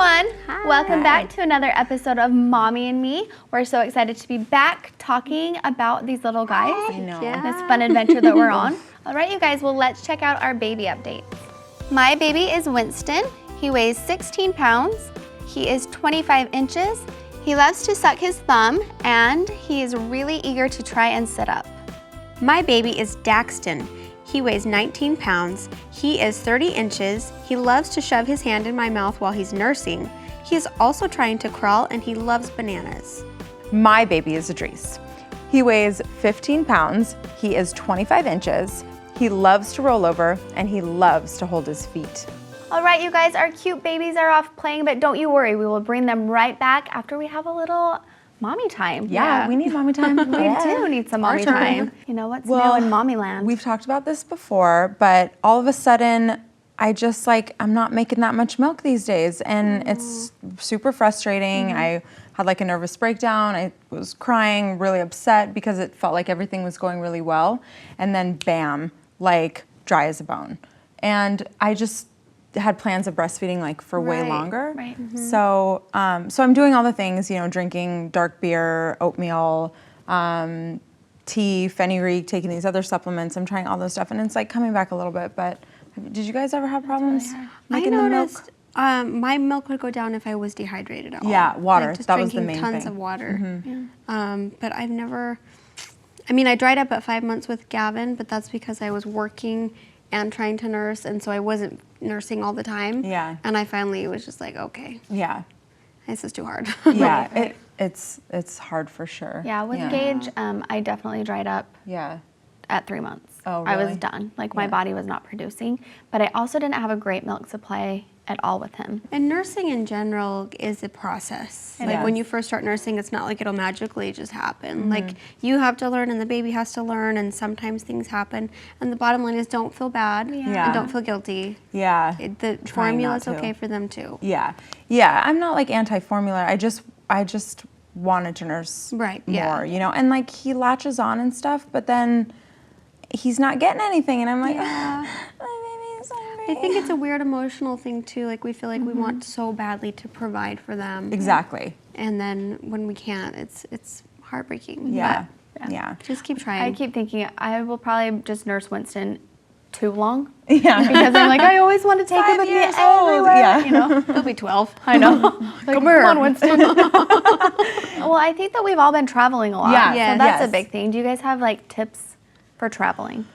everyone. Hi. Welcome back to another episode of Mommy and Me. We're so excited to be back talking about these little guys. I know. This fun adventure that we're on. All right, you guys, well, let's check out our baby updates. My baby is Winston. He weighs 16 pounds. He is 25 inches. He loves to suck his thumb, and he is really eager to try and sit up. My baby is Daxton. He weighs 19 pounds. He is 30 inches. He loves to shove his hand in my mouth while he's nursing. He is also trying to crawl, and he loves bananas. My baby is Idris. He weighs 15 pounds. He is 25 inches. He loves to roll over, and he loves to hold his feet. All right, you guys, our cute babies are off playing, but don't you worry, we will bring them right back after we have a little mommy time. Yeah, we need mommy time. We do need some mommy time. You know what's new in mommy land? We've talked about this before, but all of a sudden, I'm not making that much milk these days, and it's super frustrating. I had like a nervous breakdown. I was crying, really upset because it felt like everything was going really well, and then bam, like dry as a bone. And I just had plans of breastfeeding like for way longer. Right. So I'm doing all the things, drinking dark beer, oatmeal, tea, fenugreek, taking these other supplements. I'm trying all those stuff, and it's like coming back a little bit. But did you guys ever have problems making the milk? My milk would go down if I was dehydrated at all. Yeah, water. Like just that was the drinking main tons thing. of water. But I've never. I dried up at 5 months with Gavin, but that's because I was working and trying to nurse, and so I wasn't nursing all the time. Yeah. And I finally was just like, okay. Yeah. This is too hard. Yeah, it's hard for sure. Yeah, with Gage, I definitely dried up at 3 months. Oh, I was really? done. Like my body was not producing, but I also didn't have a great milk supply at all with him. And nursing in general is a process. Like when you first start nursing, it's not like it'll magically just happen. Like you have to learn and the baby has to learn, and sometimes things happen. And the bottom line is don't feel bad and don't feel guilty. Yeah. The formula is okay for them too. Yeah. Yeah, I'm not like anti-formula. I just wanted to nurse more, and like he latches on and stuff, but then he's not getting anything, and I'm like, my baby's hungry. I think it's a weird emotional thing too. Like we feel like we want so badly to provide for them. Exactly. And then when we can't, it's heartbreaking. Yeah. But Yeah. just keep trying. I keep thinking I will probably just nurse Winston too long. Yeah. Because I'm like, I always want to take him with me everywhere. Yeah. He'll be 12. I know. Like, come on, Winston. Well, I think that we've all been traveling a lot. Yeah. So that's a big thing. Do you guys have like tips for traveling?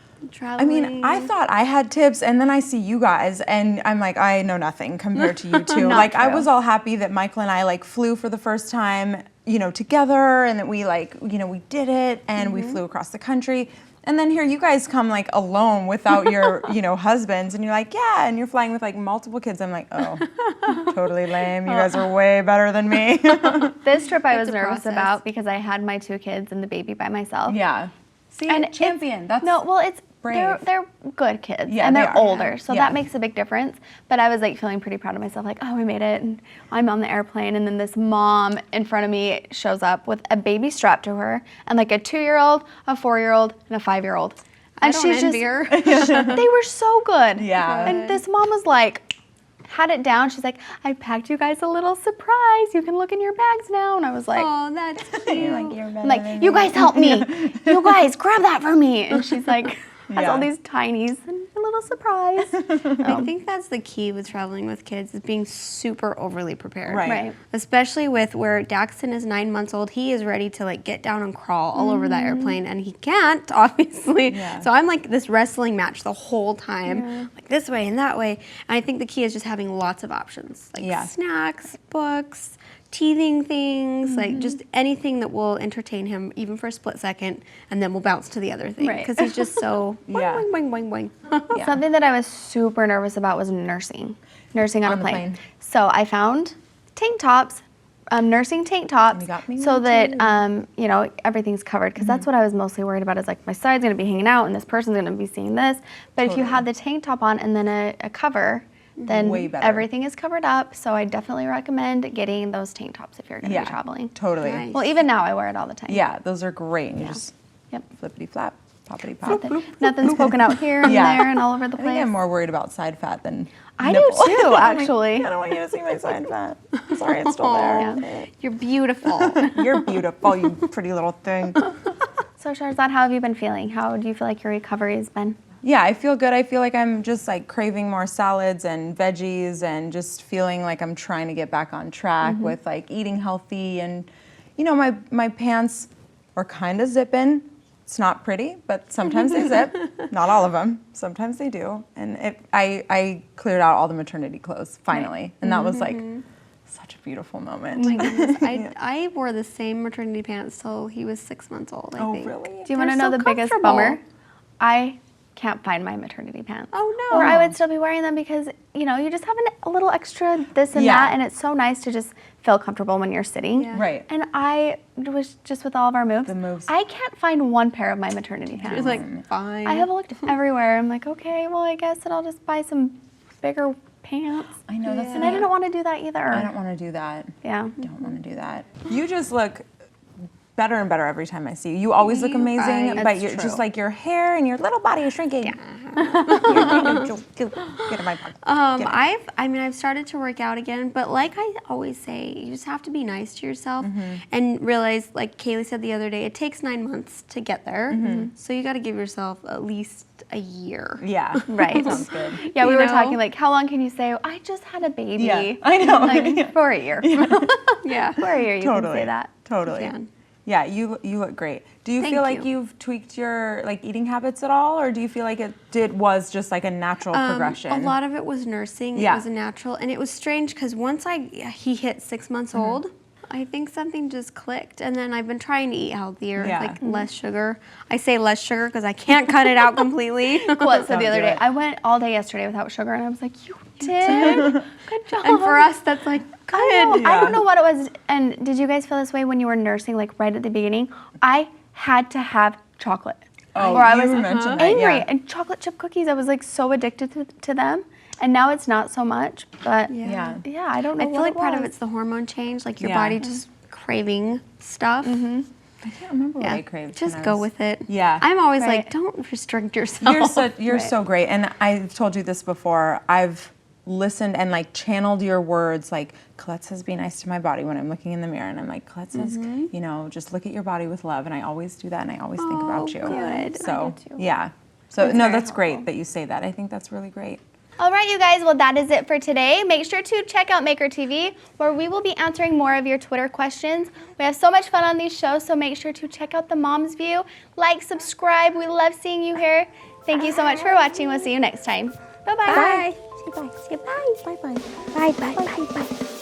I mean, I thought I had tips, and then I see you guys, and I'm like, I know nothing compared to you two. Like, I was all happy that Michael and I like flew for the first time, together, and that we we did it, and we flew across the country. And then here you guys come like alone without your, husbands, and you're like, yeah, and you're flying with like multiple kids. I'm like, oh, totally lame. You guys are way better than me. This trip I was nervous about because I had my 2 kids and the baby by myself. Yeah. See, And champion. it's brave. they're good kids, Yeah, and they they're are. older, so Yeah. that makes a big difference. But I was like feeling pretty proud of myself, like, oh, we made it, and I'm on the airplane, and then this mom in front of me shows up with a baby strapped to her, and like a 2-year-old, a 4-year-old, and a 5-year-old, and she's just they were so good. Yeah. And this mom was like, had it down. She's like, I packed you guys a little surprise. You can look in your bags now. And I was like, oh, that's cute. I'm like, you guys help me. You guys grab that for me. And she's like, has all these tinies and a little surprise. I think that's the key with traveling with kids is being super overly prepared. Right. Especially with where Daxton is 9 months old, he is ready to like get down and crawl all over that airplane, and he can't, obviously. Yeah. So I'm like this wrestling match the whole time, like this way and that way. And I think the key is just having lots of options, like snacks, books, teething things, like just anything that will entertain him even for a split second, and then we'll bounce to the other thing because he's just so boing, boing, boing, boing. Something that I was super nervous about was nursing on a plane. So I found tank tops, nursing tank tops, so that everything's covered, because that's what I was mostly worried about, is like my side's gonna be hanging out and this person's gonna be seeing this. But if you had the tank top on and then a cover, then everything is covered up. So I definitely recommend getting those tank tops if you're going to be traveling. Totally. Nice. Well, even now I wear it all the time. Yeah, those are great. And you just flippity flap. Poppity pop. Nothing's poking out here and there and all over the I place. think I'm more worried about side fat than I nipple. do too, actually. I don't want you to see my side fat. Sorry, it's still there. Yeah. You're beautiful. You're beautiful, you pretty little thing. So Shahrzad, how have you been feeling? How do you feel like your recovery has been? Yeah, I feel good. I feel like I'm just like craving more salads and veggies and just feeling like I'm trying to get back on track with like eating healthy. And, you know, my pants are kind of zipping. It's not pretty, but sometimes they zip. Not all of them. Sometimes they do. And I cleared out all the maternity clothes finally. And that was like such a beautiful moment. Oh my goodness. I wore the same maternity pants till he was 6 months old, I think. Oh, really? Do you want to know the biggest bummer? I can't find my maternity pants. Oh, no. Or I would still be wearing them because, you know, you just have a little extra this and that, and it's so nice to just feel comfortable when you're sitting. Yeah. Right. And I was just with all of our moves. The moves. I can't find one pair of my maternity pants. It was like, fine. I have looked everywhere. I'm like, okay, well, I guess that I'll just buy some bigger pants. I know that's And I didn't want to do that either. I don't want to do that. Yeah. Don't want to do that. You just look better and better every time I see you. You always look amazing, but That's you're true. just like your hair and your little body is shrinking. Get in my pocket. I've started to work out again, but like I always say, you just have to be nice to yourself and realize, like Kayli said the other day, it takes 9 months to get there. So you got to give yourself at least a year. Yeah. Right. Sounds good. Yeah, we You were know? talking like, how long can you say, I just had a baby? Yeah, I know. Like, for a year. Yeah. For a year, you can say that. Totally. You can. Yeah, you look great. Do you Thank feel like you. you've tweaked your like eating habits at all, or do you feel like it was just like a natural progression? A lot of it was nursing. Yeah. It was a natural, and it was strange because once he hit 6 months old, I think something just clicked, and then I've been trying to eat healthier, like less sugar. I say less sugar because I can't cut it out completely. Colette said the Don't other do day, it. I went all day yesterday without sugar, and I was like, you did? Good job. And for us, that's like good. I don't know what it was. And did you guys feel this way when you were nursing, like right at the beginning? I had to have chocolate. Oh, or I you was mentioned that, angry. yeah. And chocolate chip cookies, I was like so addicted to them. And now it's not so much. But Yeah. yeah, I don't know I feel what like it part of was. it's the hormone change, like your Yeah. body just craving stuff. I can't remember what I craved. Just when I go was- with it. Yeah. I'm always Right. like, don't restrict yourself. You're so great, and I've told you this before. I've listened and like channeled your words. Like Colette says, "Be nice to my body" when I'm looking in the mirror, and I'm like, Colette says, you know, just look at your body with love, and I always do that, and I always think about you. good. So I do too. yeah. So That's no, very that's great helpful. that you say that. I think that's really great. All right, you guys, well, that is it for today. Make sure to check out Maker TV, where we will be answering more of your Twitter questions. We have so much fun on these shows, so make sure to check out the Mom's View. Like, subscribe. We love seeing you here. Thank you so much for watching. We'll see you next time. Bye-bye. Bye. Say bye. Say bye. Bye-bye. Bye-bye. Bye-bye.